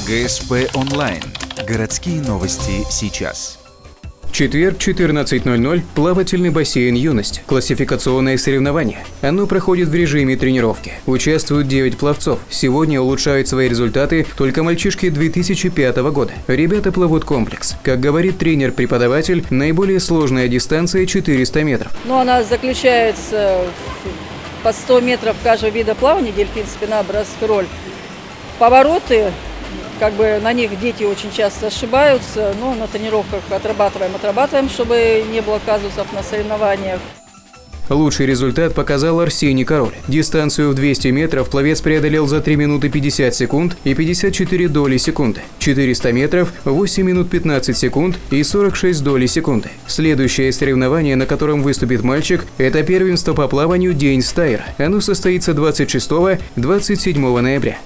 ГСП онлайн. Городские новости сейчас. Четверг, 14:00. Плавательный бассейн «Юность». Классификационное соревнование. Оно проходит в режиме тренировки. Участвуют 9 пловцов. Сегодня улучшают свои результаты только мальчишки 2005 года. Ребята плывут комплекс. Как говорит тренер-преподаватель, наиболее сложная дистанция 400 метров. Она заключается по 100 метров каждого вида плавания, дельфин, спина, братская роль. Повороты, на них дети очень часто ошибаются, но на тренировках отрабатываем, чтобы не было казусов на соревнованиях. Лучший результат показал Арсений Король. Дистанцию в 200 метров пловец преодолел за 3 минуты 50 секунд и 54 доли секунды. 400 метров – 8 минут 15 секунд и 46 доли секунды. Следующее соревнование, на котором выступит мальчик, это первенство по плаванию «День Стайра». Оно состоится 26-27 ноября.